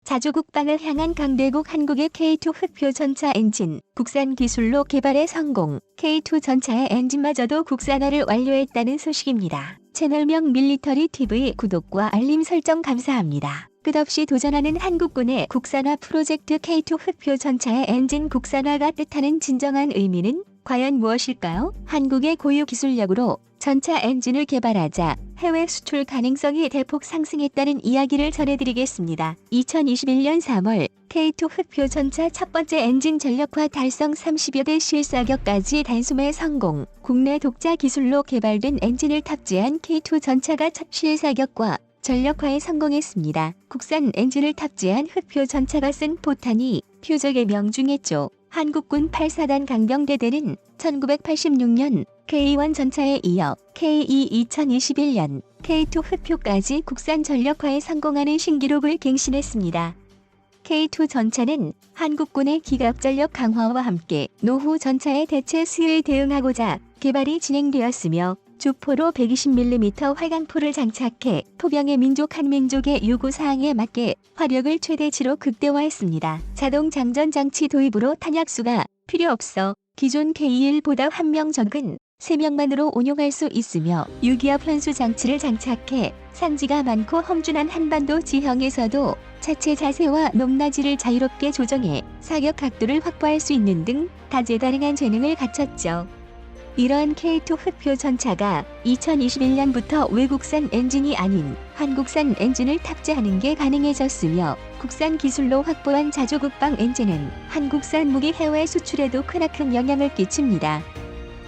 자주 국방을 향한 강대국 한국의 K2 흑표 전차 엔진, 국산 기술로 개발에 성공. K2 전차의 엔진마저도 국산화를 완료했다는 소식입니다. 채널명 밀리터리 TV 구독과 알림 설정 감사합니다. 끝없이 도전하는 한국군의 국산화 프로젝트 K2 흑표 전차의 엔진 국산화가 뜻하는 진정한 의미는 과연 무엇일까요? 한국의 고유 기술력으로 전차 엔진을 개발하자 해외 수출 가능성이 대폭 상승했다는 이야기를 전해드리겠습니다. 2021년 3월 K2 흑표 전차 첫 번째 엔진 전력화 달성 30여 대 실사격까지 단숨에 성공. 국내 독자 기술로 개발된 엔진을 탑재한 K2 전차가 첫 실사격과 전력화에 성공했습니다. 국산 엔진을 탑재한 흑표 전차가 쓴 포탄이 표적의 명중했죠. 한국군 8사단 강병대대는 1986년 K1 전차에 이어 K2 2021년 K2 흑표까지 국산 전력화에 성공하는 신기록을 갱신했습니다. K2 전차는 한국군의 기갑전력 강화와 함께 노후 전차의 대체 수요에 대응하고자 개발이 진행되었으며 주포로 120mm 활강포를 장착해 포병의 민족 한 민족의 요구사항에 맞게 화력을 최대치로 극대화했습니다. 자동 장전 장치 도입으로 탄약수가 필요 없어 기존 K1보다 1명 적은 3명만으로 운용할 수 있으며 유기압 현수 장치를 장착해 산지가 많고 험준한 한반도 지형에서도 차체 자세와 높낮이를 자유롭게 조정해 사격 각도를 확보할 수 있는 등 다재다능한 재능을 갖췄죠. 이러한 K2 흑표 전차가 2021년부터 외국산 엔진이 아닌 한국산 엔진을 탑재하는 게 가능해졌으며 국산 기술로 확보한 자주국방 엔진은 한국산 무기 해외 수출에도 크나큰 영향을 끼칩니다.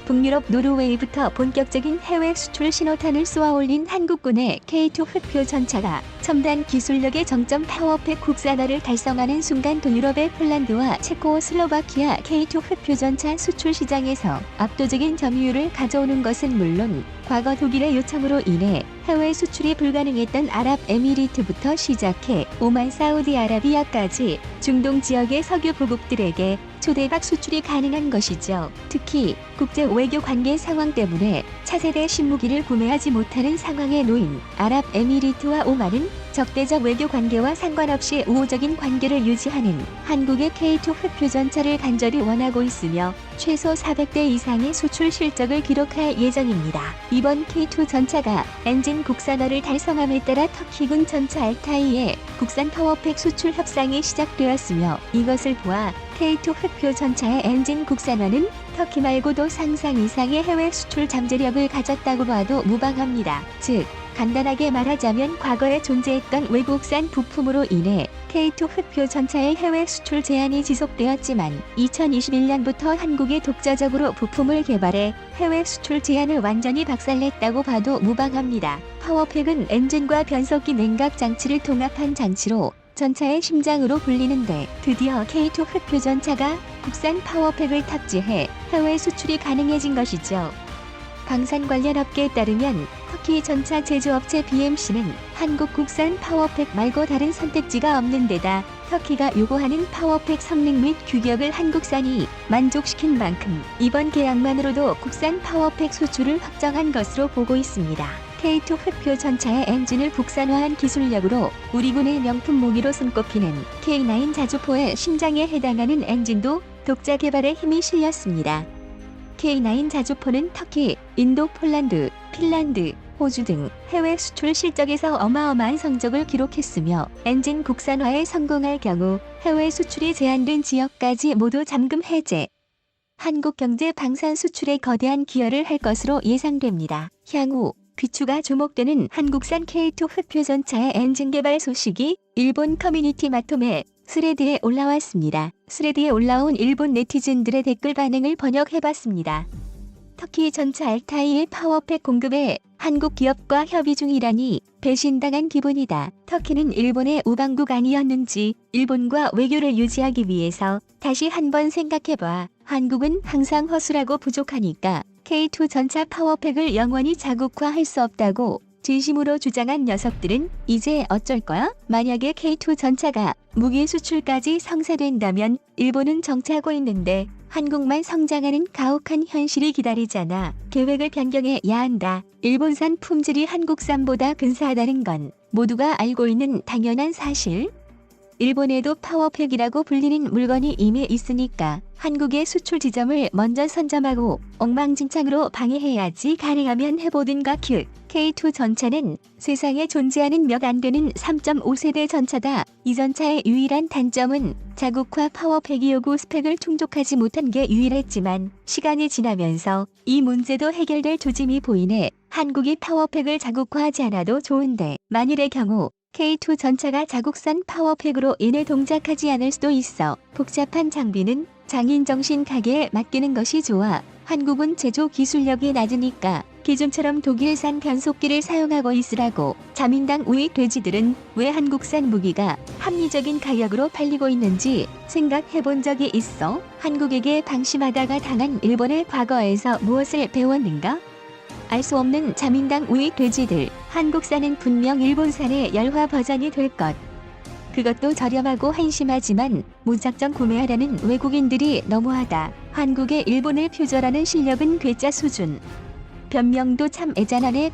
북유럽 노르웨이부터 본격적인 해외 수출 신호탄을 쏘아올린 한국군의 K2 흑표 전차가 첨단 기술력의 정점 파워팩 국산화를 달성하는 순간 동유럽의 폴란드와 체코슬로바키아 K2 흑표 전차 수출 시장에서 압도적인 점유율을 가져오는 것은 물론 과거 독일의 요청으로 인해 해외 수출이 불가능했던 아랍에미리트부터 시작해 오만 사우디아라비아까지 중동 지역의 석유 보국들에게 초대박 수출이 가능한 것이죠. 특히 국제 외교 관계 상황 때문에 차세대 신무기를 구매하지 못하는 상황에 놓인 아랍에미리트와 오만은 적대적 외교 관계와 상관없이 우호적인 관계를 유지하는 한국의 K2 흑표 전차를 간절히 원하고 있으며 최소 400대 이상의 수출 실적을 기록할 예정입니다. 이번 K2 전차가 엔진 국산화를 달성함에 따라 터키군 전차 알타이의 국산 파워팩 수출 협상이 시작되었으며 이것을 보아 K2 흑표 전차의 엔진 국산화는 터키 말고도 상상 이상의 해외 수출 잠재력을 가졌다고 봐도 무방합니다. 즉, 간단하게 말하자면 과거에 존재했던 외국산 부품으로 인해 K2 흑표 전차의 해외 수출 제한이 지속되었지만 2021년부터 한국이 독자적으로 부품을 개발해 해외 수출 제한을 완전히 박살냈다고 봐도 무방합니다. 파워팩은 엔진과 변속기 냉각 장치를 통합한 장치로 전차의 심장으로 불리는데 드디어 K2 흑표 전차가 국산 파워팩을 탑재해 해외 수출이 가능해진 것이죠. 방산 관련 업계에 따르면 터키 전차 제조업체 BMC는 한국 국산 파워팩 말고 다른 선택지가 없는 데다 터키가 요구하는 파워팩 성능 및 규격을 한국산이 만족시킨 만큼 이번 계약만으로도 국산 파워팩 수출을 확정한 것으로 보고 있습니다. K2 흑표 전차의 엔진을 국산화한 기술력으로 우리 군의 명품 무기로 손꼽히는 K9 자주포의 심장에 해당하는 엔진도 독자 개발에 힘이 실렸습니다. K9 자주포는 터키, 인도, 폴란드, 핀란드, 호주 등 해외 수출 실적에서 어마어마한 성적을 기록했으며 엔진 국산화에 성공할 경우 해외 수출이 제한된 지역까지 모두 잠금 해제, 한국 경제 방산 수출에 거대한 기여를 할 것으로 예상됩니다. 향후 귀추가 주목되는 한국산 K2 흑표 전차의 엔진 개발 소식이 일본 커뮤니티 마톰에 스레드에 올라왔습니다. 스레드에 올라온 일본 네티즌들의 댓글 반응을 번역해봤습니다. 터키 전차 알타이의 파워팩 공급에 한국 기업과 협의 중이라니 배신당한 기분이다. 터키는 일본의 우방국 아니었는지 일본과 외교를 유지하기 위해서 다시 한번 생각해봐. 한국은 항상 허술하고 부족하니까 K2 전차 파워팩을 영원히 자국화할 수 없다고 진심으로 주장한 녀석들은 이제 어쩔 거야? 만약에 K2 전차가 무기 수출까지 성사된다면 일본은 정체하고 있는데 한국만 성장하는 가혹한 현실이 기다리잖아. 계획을 변경해야 한다. 일본산 품질이 한국산보다 근사하다는 건 모두가 알고 있는 당연한 사실. 일본에도 파워팩이라고 불리는 물건이 이미 있으니까 한국의 수출 지점을 먼저 선점하고 엉망진창으로 방해해야지. 가능하면 해보든가. K2 전차는 세상에 존재하는 몇 안 되는 3.5세대 전차다. 이 전차의 유일한 단점은 자국화 파워팩이 요구 스펙을 충족하지 못한 게 유일했지만 시간이 지나면서 이 문제도 해결될 조짐이 보이네. 한국이 파워팩을 자국화하지 않아도 좋은데 만일의 경우 K2 전차가 자국산 파워팩으로 인해 동작하지 않을 수도 있어. 복잡한 장비는 장인 정신 가게에 맡기는 것이 좋아. 한국은 제조 기술력이 낮으니까 기존처럼 독일산 변속기를 사용하고 있으라고. 자민당 우익 돼지들은 왜 한국산 무기가 합리적인 가격으로 팔리고 있는지 생각해 본 적이 있어? 한국에게 방심하다가 당한 일본의 과거에서 무엇을 배웠는가? 알 수 없는 자민당 우익 돼지들. 한국산은 분명 일본산의 열화 버전이 될 것. 그것도 저렴하고 한심하지만 무작정 구매하려는 외국인들이 너무하다. 한국의 일본을 표절하는 실력은 괴짜 수준. 변명도 참 애잔하네.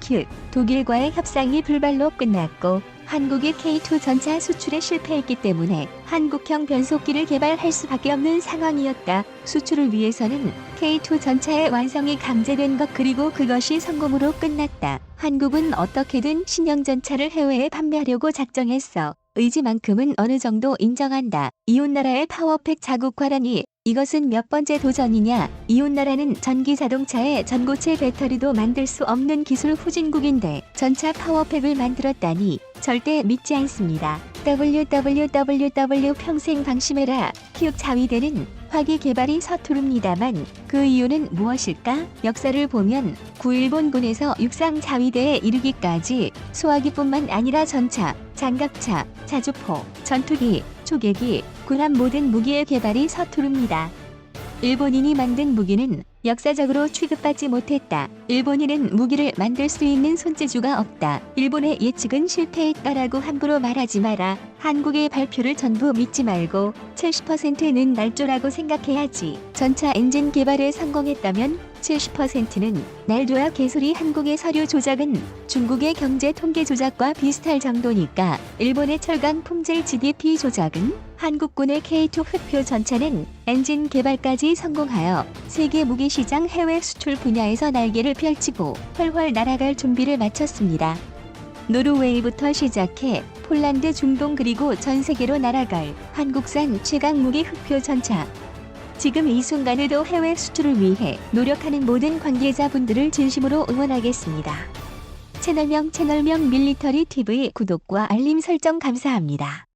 독일과의 협상이 불발로 끝났고 한국이 K2 전차 수출에 실패했기 때문에 한국형 변속기를 개발할 수밖에 없는 상황이었다. 수출을 위해서는 K2 전차의 완성이 강제된 것, 그리고 그것이 성공으로 끝났다. 한국은 어떻게든 신형 전차를 해외에 판매하려고 작정했어. 의지만큼은 어느 정도 인정한다. 이웃나라의 파워팩 자국화라니 이것은 몇 번째 도전이냐. 이웃나라는 전기자동차에 전고체 배터리도 만들 수 없는 기술 후진국인데 전차 파워팩을 만들었다니 절대 믿지 않습니다. www 평생 방심해라. 자위대는 화기 개발이 서투릅니다만 그 이유는 무엇일까? 역사를 보면 구일본군에서 육상 자위대에 이르기까지 소화기뿐만 아니라 전차, 장갑차, 자주포, 전투기, 초계기, 군함 모든 무기의 개발이 서투릅니다. 일본인이 만든 무기는 역사적으로 취급받지 못했다. 일본인은 무기를 만들 수 있는 손재주가 없다. 일본의 예측은 실패했다라고 함부로 말하지 마라. 한국의 발표를 전부 믿지 말고 70%는 날조라고 생각해야지. 전차 엔진 개발에 성공했다면 70%는 날조야 개소리. 한국의 서류 조작은 중국의 경제 통계 조작과 비슷할 정도니까. 일본의 철강 품질 GDP 조작은 한국군의 K2 흑표 전차는 엔진 개발까지 성공하여 세계 무기시장 해외 수출 분야에서 날개를 펼치고 훨훨 날아갈 준비를 마쳤습니다. 노르웨이부터 시작해 폴란드, 중동 그리고 전 세계로 날아갈 한국산 최강 무기 흑표 전차. 지금 이 순간에도 해외 수출을 위해 노력하는 모든 관계자분들을 진심으로 응원하겠습니다. 채널명 밀리터리 TV 구독과 알림 설정 감사합니다.